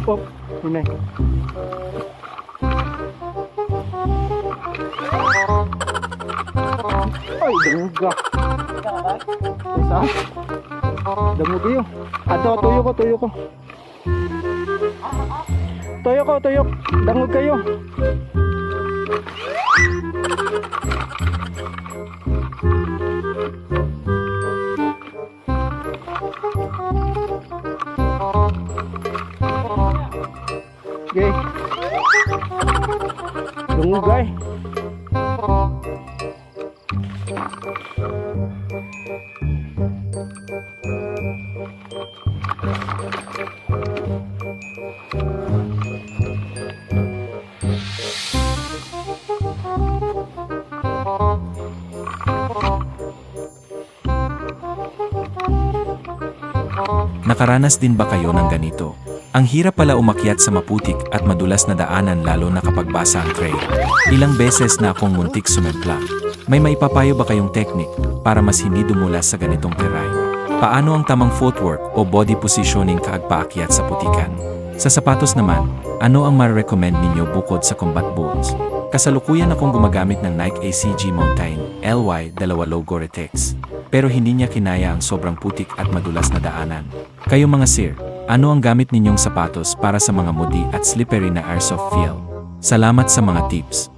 Op. Ini. Ay, dungga. Isa. Dungga yun. Ato, tuyo ko. Tuyo. Dangog kayo. Okay. Dungugay. Nakaranas din ba kayo ng ganito? Ang hirap pala umakyat sa maputik at madulas na daanan lalo na kapag basa ang trail. Ilang beses na akong muntik sumempla. May maipapayo ba kayong technique para mas hindi dumulas sa ganitong terrain? Paano ang tamang footwork o body positioning kaag paakyat sa putikan? Sa sapatos naman, ano ang ma-recommend ninyo bukod sa combat boots? Kasalukuyan akong gumagamit ng Nike ACG Mountain LY 2 Low Gore-Tex. Pero hindi niya kinaya ang sobrang putik at madulas na daanan. Kayo mga sir, ano ang gamit ninyong sapatos para sa mga muddy at slippery na airsoft feel? Salamat sa mga tips.